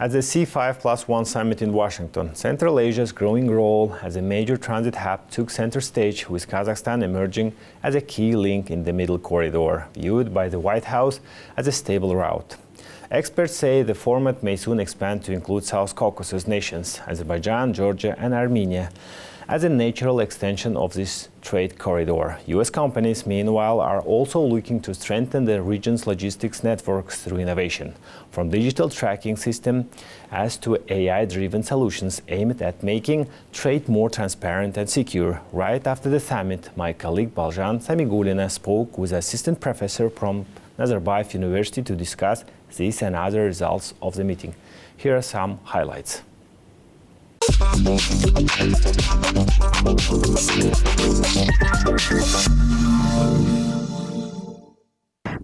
At the C5+1 summit in Washington, Central Asia's growing role as a major transit hub took center stage, with Kazakhstan emerging as a key link in the Middle Corridor, viewed by the White House as a stable route. Experts say the format may soon expand to include South Caucasus nations, Azerbaijan, Georgia, and Armenia, as a natural extension of this trade corridor. U.S. companies, meanwhile, are also looking to strengthen the region's logistics networks through innovation, from digital tracking system as to AI-driven solutions aimed at making trade more transparent and secure. Right after the summit, my colleague Balzhan Samigulina spoke with assistant professor from Nazarbayev University to discuss this and other results of the meeting. Here are some highlights.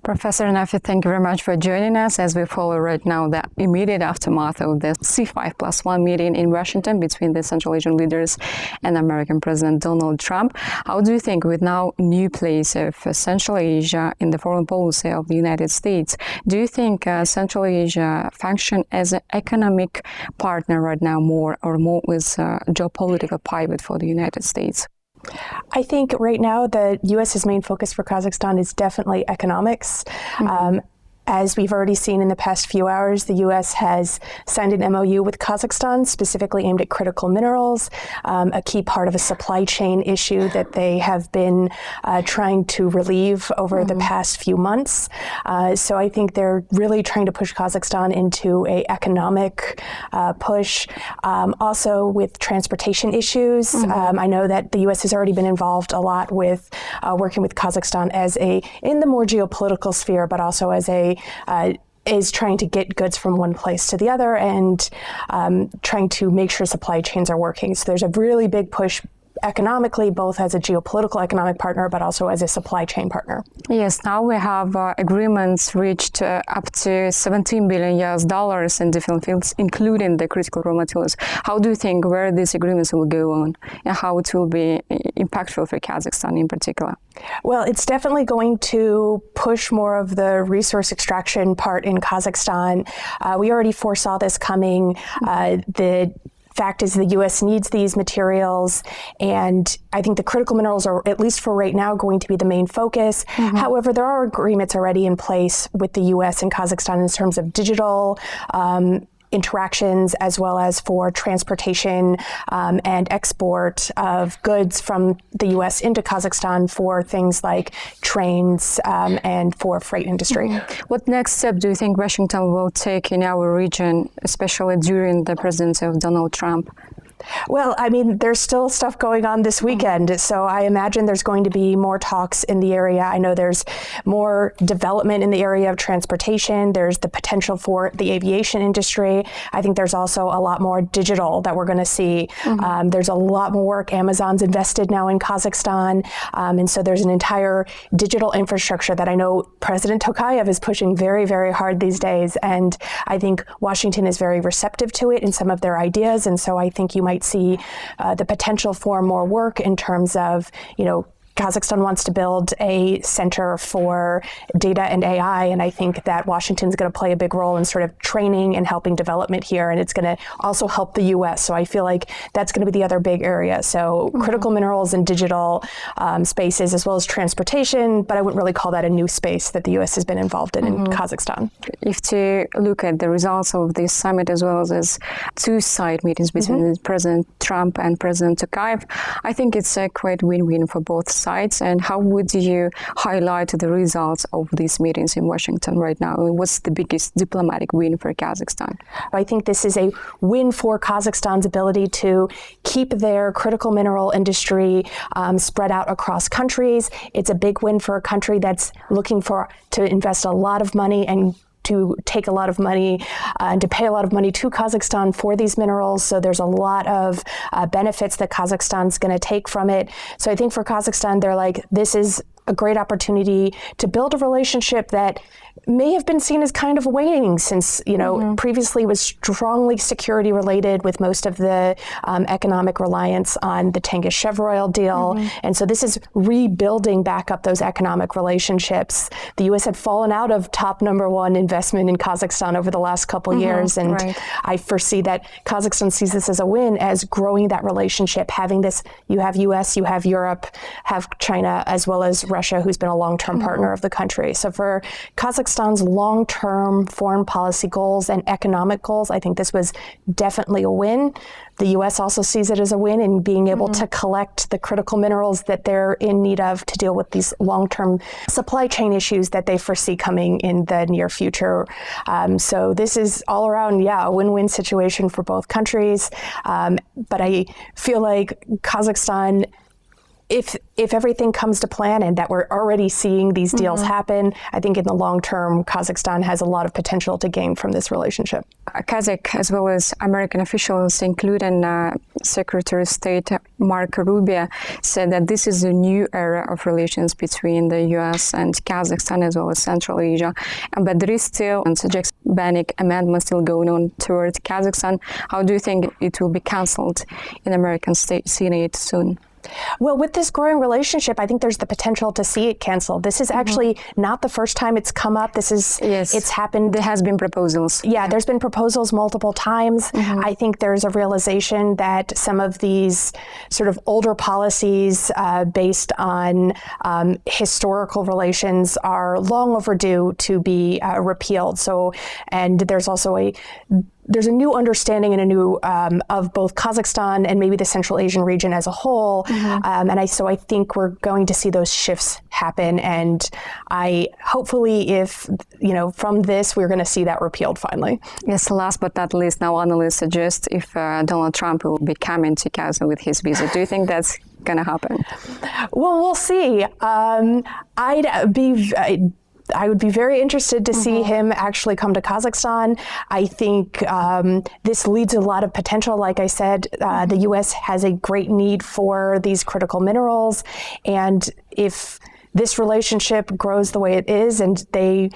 Professor Nafi, thank you very much for joining us as we follow right now the immediate aftermath of the C5+1 meeting in Washington between the Central Asian leaders and American President Donald Trump. How do you think, with now new place of Central Asia in the foreign policy of the United States, do you think Central Asia function as an economic partner right now more with a geopolitical pivot for the United States? I think right now the U.S.'s main focus for Kazakhstan is definitely economics. As we've already seen in the past few hours, the U.S. has signed an MOU with Kazakhstan specifically aimed at critical minerals, a key part of a supply chain issue that they have been trying to relieve over the past few months. So I think they're really trying to push Kazakhstan into an economic push. Also with transportation issues, I know that the U.S. has already been involved a lot with working with Kazakhstan in the more geopolitical sphere, but also as is trying to get goods from one place to the other and trying to make sure supply chains are working. So there's a really big push economically, both as a geopolitical economic partner, but also as a supply chain partner. Yes, now we have agreements reached up to $17 billion in different fields, including the critical raw materials. How do you think where these agreements will go on and how it will be impactful for Kazakhstan in particular? Well, it's definitely going to push more of the resource extraction part in Kazakhstan. We already foresaw this coming. The fact is the U.S. needs these materials, and I think the critical minerals are, at least for right now, going to be the main focus. However, there are agreements already in place with the U.S. and Kazakhstan in terms of digital interactions, as well as for transportation and export of goods from the U.S. into Kazakhstan for things like trains and for freight industry. What next step do you think Washington will take in our region, especially during the presidency of Donald Trump? Well, I mean, there's still stuff going on this weekend, so I imagine there's going to be more talks in the area. I know there's more development in the area of transportation. There's the potential for the aviation industry. I think there's also a lot more digital that we're going to see. There's a lot more work. Amazon's invested now in Kazakhstan, and so there's an entire digital infrastructure that I know President Tokayev is pushing very, very hard these days, and I think Washington is very receptive to it in some of their ideas, and so I think you might see the potential for more work in terms of, Kazakhstan wants to build a center for data and AI, and I think that Washington's going to play a big role in sort of training and helping development here, and it's going to also help the U.S. So I feel like that's going to be the other big area. So critical minerals and digital spaces, as well as transportation, but I wouldn't really call that a new space that the U.S. has been involved in Kazakhstan. If to look at the results of this summit, as well as two side meetings between President Trump and President Tokayev, I think it's a quite win-win for both sides. And how would you highlight the results of these meetings in Washington right now? What's the biggest diplomatic win for Kazakhstan? I think this is a win for Kazakhstan's ability to keep their critical mineral industry spread out across countries. It's a big win for a country that's looking to invest a lot of money and to take a lot of money and to pay a lot of money to Kazakhstan for these minerals. So there's a lot of benefits that Kazakhstan's going to take from it. So I think for Kazakhstan, they're like, this is a great opportunity to build a relationship that may have been seen as kind of waning since, previously was strongly security related with most of the economic reliance on the Tengiz-Chevroil deal. And so this is rebuilding back up those economic relationships. The U.S. had fallen out of top #1 investment in Kazakhstan over the last couple years. And I foresee that Kazakhstan sees this as a win, as growing that relationship, having this, you have U.S., you have Europe, have China, as well as Russia, who's been a long-term partner of the country. So for Kazakhstan's long-term foreign policy goals and economic goals, I think this was definitely a win. The U.S. also sees it as a win in being able to collect the critical minerals that they're in need of to deal with these long-term supply chain issues that they foresee coming in the near future. So this is all around, a win-win situation for both countries. But I feel like Kazakhstan, if everything comes to plan and that we're already seeing these deals happen, I think in the long term, Kazakhstan has a lot of potential to gain from this relationship. Kazakh, as well as American officials, including Secretary of State Marco Rubio, said that this is a new era of relations between the U.S. and Kazakhstan, as well as Central Asia. But there is still a banning amendment still going on towards Kazakhstan. How do you think it will be cancelled in American Senate soon? Well, with this growing relationship, I think there's the potential to see it canceled. This is actually not the first time it's come up. It's happened. There has been proposals. Yeah, there's been proposals multiple times. I think there's a realization that some of these sort of older policies based on historical relations are long overdue to be repealed. So, and there's also there's a new understanding and a new of both Kazakhstan and maybe the Central Asian region as a whole. So I think we're going to see those shifts happen. And I hopefully from this, we're going to see that repealed finally. Yes, last but not least, now analysts suggest if Donald Trump will be coming to Kazakh with his visit. Do you think that's going to happen? Well, we'll see. I would be very interested to see him actually come to Kazakhstan. I think this leads to a lot of potential. Like I said, the U.S. has a great need for these critical minerals. And if this relationship grows the way it is and they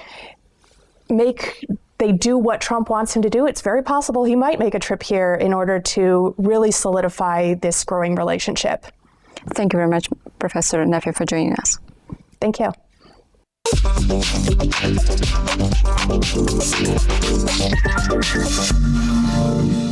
do what Trump wants him to do, it's very possible he might make a trip here in order to really solidify this growing relationship. Thank you very much, Professor Nafi, for joining us. Thank you. Thank you.